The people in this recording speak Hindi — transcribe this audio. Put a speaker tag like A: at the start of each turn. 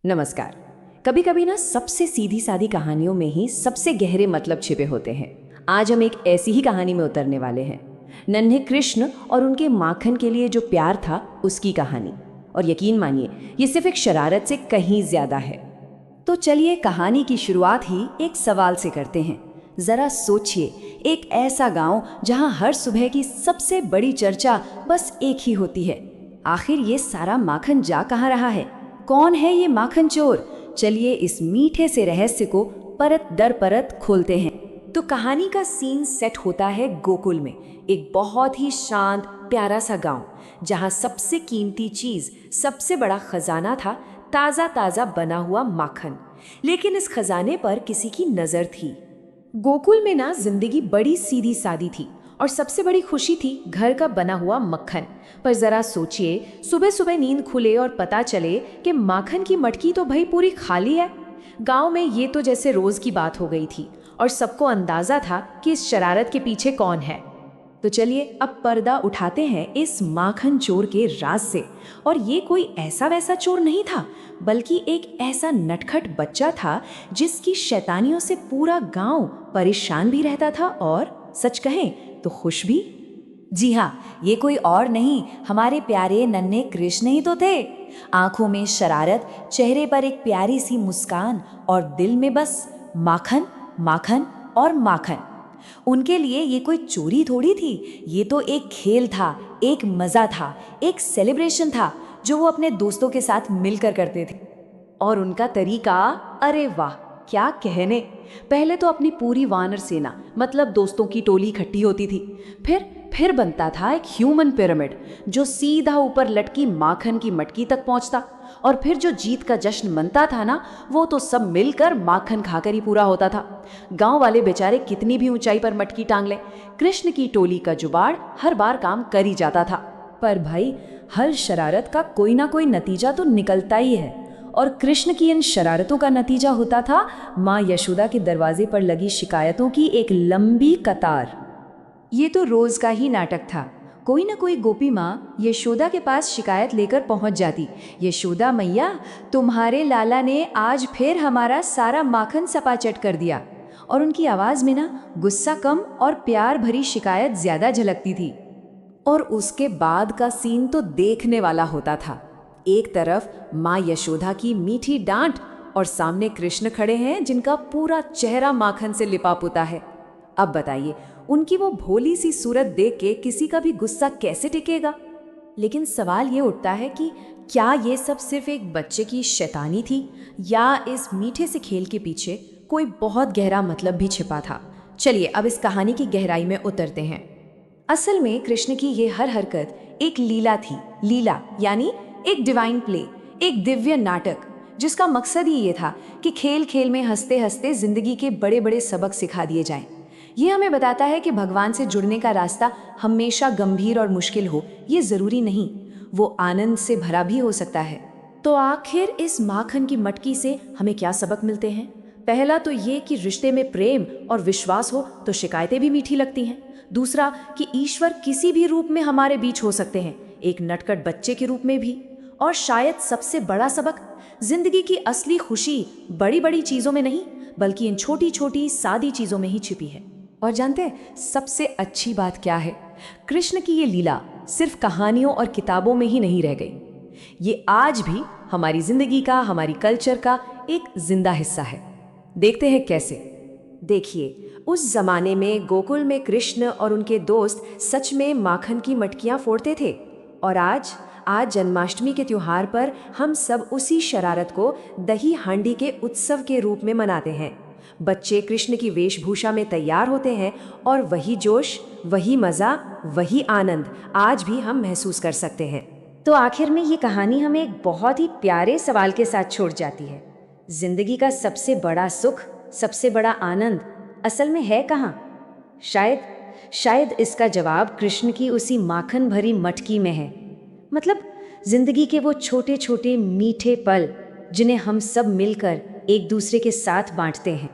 A: नमस्कार। कभी कभी ना सबसे सीधी सादी कहानियों में ही सबसे गहरे मतलब छिपे होते हैं। आज हम एक ऐसी ही कहानी में उतरने वाले हैं, नन्हे कृष्ण और उनके माखन के लिए जो प्यार था उसकी कहानी। और यकीन मानिए, ये सिर्फ एक शरारत से कहीं ज्यादा है। तो चलिए कहानी की शुरुआत ही एक सवाल से करते हैं। जरा सोचिए, एक ऐसा गांव जहां हर सुबह की सबसे बड़ी चर्चा बस एक ही होती है, आखिर ये सारा माखन जा कहाँ रहा है? कौन है ये माखन चोर? चलिए इस मीठे से रहस्य को परत दर परत खोलते हैं। तो कहानी का सीन सेट होता है गोकुल में, एक बहुत ही शांत प्यारा सा गांव, जहां सबसे कीमती चीज, सबसे बड़ा खजाना था ताजा ताजा बना हुआ माखन। लेकिन इस खजाने पर किसी की नजर थी। गोकुल में ना जिंदगी बड़ी सीधी सादी थी और सबसे बड़ी खुशी थी घर का बना हुआ मक्खन। पर जरा सोचिए, सुबह सुबह नींद खुले और पता चले कि माखन की मटकी तो भाई पूरी खाली है। गांव में ये तो जैसे रोज की बात हो गई थी और सबको अंदाजा था कि इस शरारत के पीछे कौन है। तो चलिए अब पर्दा उठाते हैं इस माखन चोर के राज से। और ये कोई ऐसा वैसा चोर नहीं था, बल्कि एक ऐसा नटखट बच्चा था जिसकी शैतानियों से पूरा गांव परेशान भी रहता था और सच कहें तो खुश भी। जी हाँ, ये कोई और नहीं, हमारे प्यारे नन्हे कृष्ण ही तो थे। आंखों में शरारत, चेहरे पर एक प्यारी सी मुस्कान और दिल में बस माखन, माखन और माखन। उनके लिए ये कोई चोरी थोड़ी थी, ये तो एक खेल था, एक मजा था, एक सेलिब्रेशन था जो वो अपने दोस्तों के साथ मिलकर करते थे। और उनका तरीका, अरे वाह क्या कहने। पहले तो अपनी पूरी वानर सेना मतलब दोस्तों की टोली इकट्ठी होती थी, फिर बनता था एक ह्यूमन पिरामिड जो सीधा ऊपर लटकी माखन की मटकी तक पहुंचता। और फिर जो जीत का जश्न मनता था ना, वो तो सब मिलकर माखन खाकर ही पूरा होता था। गांव वाले बेचारे कितनी भी ऊंचाई पर मटकी टांग लें, कृष्ण की टोली का जुगाड़ हर बार काम कर ही जाता था। पर भाई, हर शरारत का कोई ना कोई नतीजा तो निकलता ही है। और कृष्ण की इन शरारतों का नतीजा होता था माँ यशोदा के दरवाजे पर लगी शिकायतों की एक लंबी कतार। ये तो रोज का ही नाटक था। कोई ना कोई गोपी माँ यशोदा के पास शिकायत लेकर पहुंच जाती। यशोदा मैया, तुम्हारे लाला ने आज फिर हमारा सारा माखन सपाचट कर दिया। और उनकी आवाज में ना गुस्सा कम और प्यार भरी शिकायत ज्यादा झलकती थी। और उसके बाद का सीन तो देखने वाला होता था। एक तरफ माँ यशोदा की मीठी डांट और सामने कृष्ण खड़े हैं जिनका पूरा चेहरा माखन से लिपा पुता है। अब बताइए, उनकी वो भोली सी सूरत देख के किसी का भी गुस्सा कैसे टिकेगा? लेकिन सवाल ये उठता है कि क्या ये सब सिर्फ एक बच्चे की शैतानी थी, या इस मीठे से खेल के पीछे कोई बहुत गहरा मतलब भी छिपा था? चलिए अब इस कहानी की गहराई में उतरते हैं। असल में कृष्ण की ये हर हरकत एक लीला थी। लीला यानी एक डिवाइन प्ले, एक दिव्य नाटक, जिसका मकसद ही ये था कि खेल खेल में हंसते हंसते जिंदगी के बड़े बड़े सबक सिखा दिए जाएं। ये हमें बताता है कि भगवान से जुड़ने का रास्ता हमेशा गंभीर और मुश्किल हो, ये जरूरी नहीं, वो आनंद से भरा भी हो सकता है। तो आखिर इस माखन की मटकी से हमें क्या सबक मिलते हैं? पहला तो ये कि रिश्ते में प्रेम और विश्वास हो तो शिकायतें भी मीठी लगती हैं। दूसरा कि ईश्वर किसी भी रूप में हमारे बीच हो सकते हैं, एक नटखट बच्चे के रूप में भी। और शायद सबसे बड़ा सबक, जिंदगी की असली खुशी बड़ी बड़ी चीजों में नहीं, बल्कि इन छोटी छोटी सादी चीजों में ही छिपी है। और जानते हैं सबसे अच्छी बात क्या है? कृष्ण की ये लीला सिर्फ कहानियों और किताबों में ही नहीं रह गई, ये आज भी हमारी जिंदगी का, हमारी कल्चर का एक जिंदा हिस्सा है। देखते हैं कैसे। देखिए, उस जमाने में गोकुल में कृष्ण और उनके दोस्त सच में माखन की मटकियां फोड़ते थे। और आज जन्माष्टमी के त्योहार पर हम सब उसी शरारत को दही हांडी के उत्सव के रूप में मनाते हैं। बच्चे कृष्ण की वेशभूषा में तैयार होते हैं और वही जोश, वही मजा, वही आनंद आज भी हम महसूस कर सकते हैं। तो आखिर में ये कहानी हमें एक बहुत ही प्यारे सवाल के साथ छोड़ जाती है। जिंदगी का सबसे बड़ा सुख, सबसे बड़ा आनंद असल में है कहाँ? शायद इसका जवाब कृष्ण की उसी माखन भरी मटकी में है। मतलब जिंदगी के वो छोटे छोटे मीठे पल जिन्हें हम सब मिलकर एक दूसरे के साथ बांटते हैं।